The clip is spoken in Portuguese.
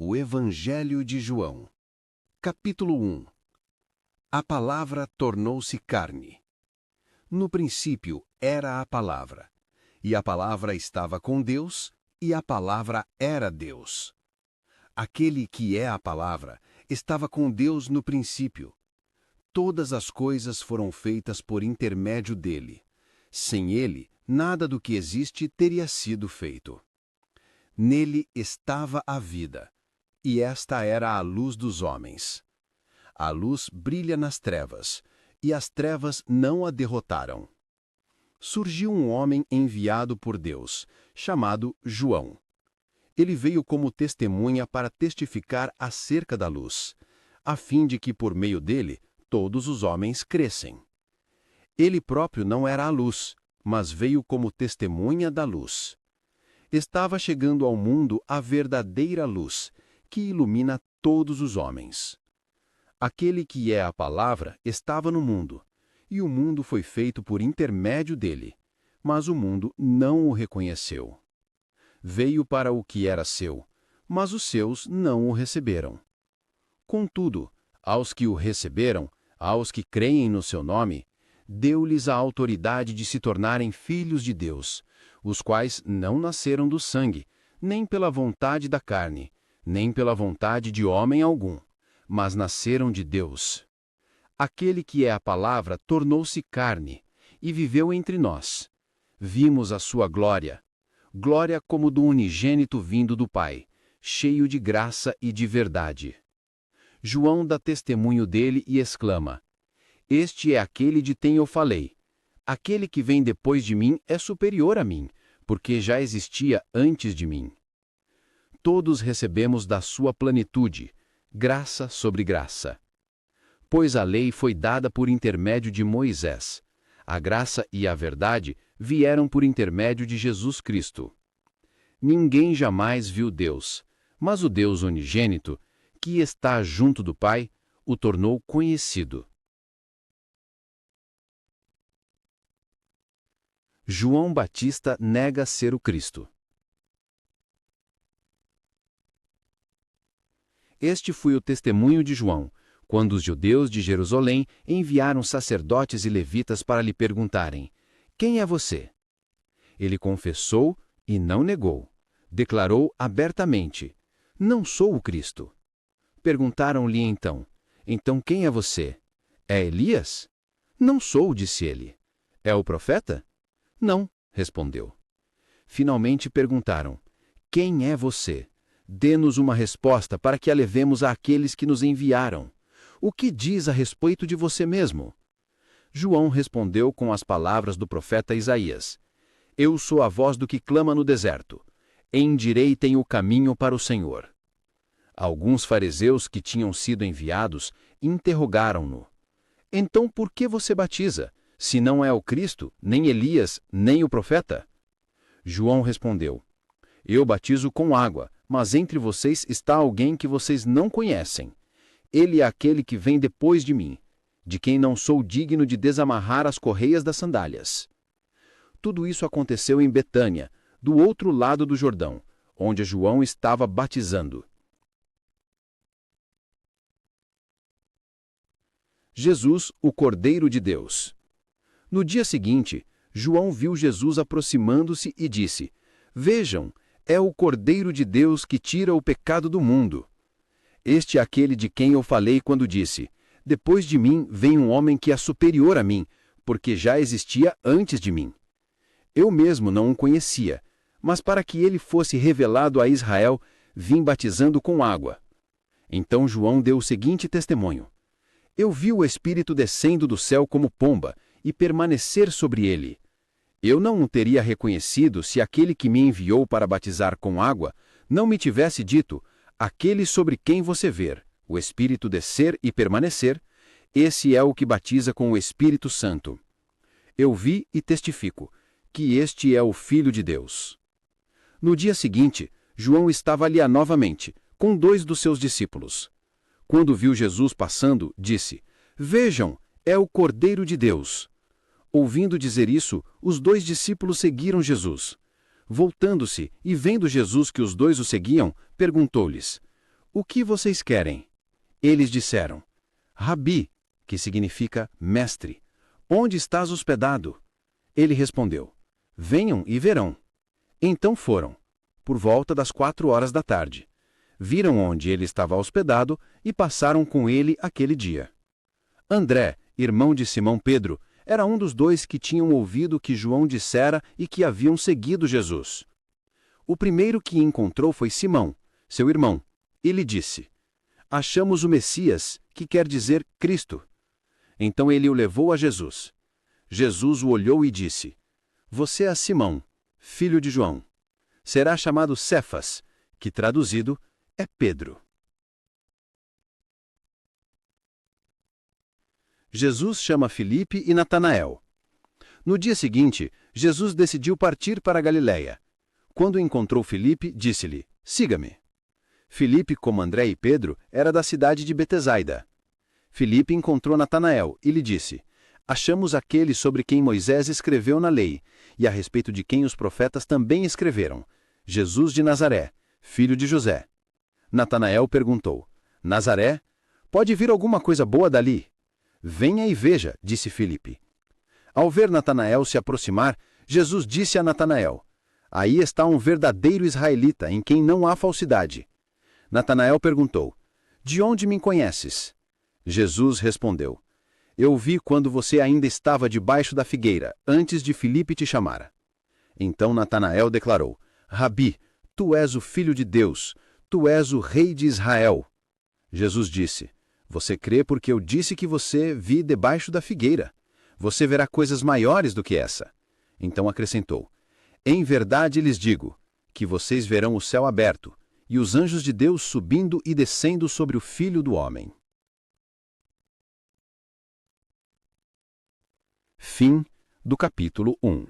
O Evangelho de João. Capítulo 1. A palavra tornou-se carne. No princípio era a palavra, e a palavra estava com Deus, e a palavra era Deus. Aquele que é a palavra estava com Deus no princípio. Todas as coisas foram feitas por intermédio dele. Sem ele, nada do que existe teria sido feito. Nele estava a vida, e esta era a luz dos homens. A luz brilha nas trevas, e as trevas não a derrotaram. Surgiu um homem enviado por Deus, chamado João. Ele veio como testemunha para testificar acerca da luz, a fim de que por meio dele todos os homens crescem. Ele próprio não era a luz, mas veio como testemunha da luz. Estava chegando ao mundo a verdadeira luz, que ilumina todos os homens. Aquele que é a palavra estava no mundo, e o mundo foi feito por intermédio dele, mas o mundo não o reconheceu. Veio para o que era seu, mas os seus não o receberam. Contudo, aos que o receberam, aos que creem no seu nome, deu-lhes a autoridade de se tornarem filhos de Deus, os quais não nasceram do sangue, nem pela vontade da carne, nem pela vontade de homem algum, mas nasceram de Deus. Aquele que é a palavra tornou-se carne e viveu entre nós. Vimos a sua glória, glória como do unigênito vindo do Pai, cheio de graça e de verdade. João dá testemunho dele e exclama: Este é aquele de quem eu falei. Aquele que vem depois de mim é superior a mim, porque já existia antes de mim. Todos recebemos da sua plenitude, graça sobre graça. Pois a lei foi dada por intermédio de Moisés. A graça e a verdade vieram por intermédio de Jesus Cristo. Ninguém jamais viu Deus, mas o Deus unigênito, que está junto do Pai, o tornou conhecido. João Batista nega ser o Cristo. Este foi o testemunho de João, quando os judeus de Jerusalém enviaram sacerdotes e levitas para lhe perguntarem: Quem é você? Ele confessou e não negou. Declarou abertamente: Não sou o Cristo. Perguntaram-lhe então quem é você? É Elias? Não sou, disse ele. É o profeta? Não, respondeu. Finalmente perguntaram: Quem é você? Dê-nos uma resposta para que a levemos àqueles que nos enviaram. O que diz a respeito de você mesmo? João respondeu com as palavras do profeta Isaías: Eu sou a voz do que clama no deserto. Endireitem o caminho para o Senhor. Alguns fariseus que tinham sido enviados interrogaram-no: Então por que você batiza, se não é o Cristo, nem Elias, nem o profeta? João respondeu: Eu batizo com água, mas entre vocês está alguém que vocês não conhecem. Ele é aquele que vem depois de mim, de quem não sou digno de desamarrar as correias das sandálias. Tudo isso aconteceu em Betânia, do outro lado do Jordão, onde João estava batizando. Jesus, o Cordeiro de Deus. No dia seguinte, João viu Jesus aproximando-se e disse: Vejam, é o Cordeiro de Deus que tira o pecado do mundo. Este é aquele de quem eu falei quando disse: Depois de mim vem um homem que é superior a mim, porque já existia antes de mim. Eu mesmo não o conhecia, mas para que ele fosse revelado a Israel, vim batizando com água. Então João deu o seguinte testemunho: Eu vi o Espírito descendo do céu como pomba e permanecer sobre ele. Eu não o teria reconhecido se aquele que me enviou para batizar com água não me tivesse dito: Aquele sobre quem você ver, o Espírito descer e permanecer, esse é o que batiza com o Espírito Santo. Eu vi e testifico que este é o Filho de Deus. No dia seguinte, João estava ali novamente, com 2 dos seus discípulos. Quando viu Jesus passando, disse: Vejam, é o Cordeiro de Deus. Ouvindo dizer isso, os 2 discípulos seguiram Jesus. Voltando-se e vendo Jesus que os 2 o seguiam, perguntou-lhes: "O que vocês querem?" Eles disseram: "Rabi", que significa mestre, "onde estás hospedado?" Ele respondeu: "Venham e verão." Então foram, por volta das 4 horas da tarde. Viram onde ele estava hospedado e passaram com ele aquele dia. André, irmão de Simão Pedro, era um dos dois que tinham ouvido o que João dissera e que haviam seguido Jesus. O primeiro que encontrou foi Simão, seu irmão, e lhe disse: "Achamos o Messias, que quer dizer Cristo." Então ele o levou a Jesus. Jesus o olhou e disse: "Você é Simão, filho de João. Será chamado Cefas, que traduzido é Pedro." Jesus chama Filipe e Natanael. No dia seguinte, Jesus decidiu partir para a Galiléia. Quando encontrou Filipe, disse-lhe: "Siga-me." Filipe, como André e Pedro, era da cidade de Betsaida. Filipe encontrou Natanael e lhe disse: "Achamos aquele sobre quem Moisés escreveu na lei, e a respeito de quem os profetas também escreveram, Jesus de Nazaré, filho de José." Natanael perguntou: "Nazaré? Pode vir alguma coisa boa dali?" "Venha e veja", disse Filipe. Ao ver Natanael se aproximar, Jesus disse a Natanael: "Aí está um verdadeiro israelita, em quem não há falsidade." Natanael perguntou: "De onde me conheces?" Jesus respondeu: "Eu o vi quando você ainda estava debaixo da figueira, antes de Filipe te chamar." Então Natanael declarou: "Rabi, tu és o Filho de Deus, tu és o Rei de Israel." Jesus disse: "Você crê porque eu disse que você vi debaixo da figueira. Você verá coisas maiores do que essa." Então acrescentou: "Em verdade lhes digo, que vocês verão o céu aberto, e os anjos de Deus subindo e descendo sobre o Filho do Homem." Fim do capítulo 1.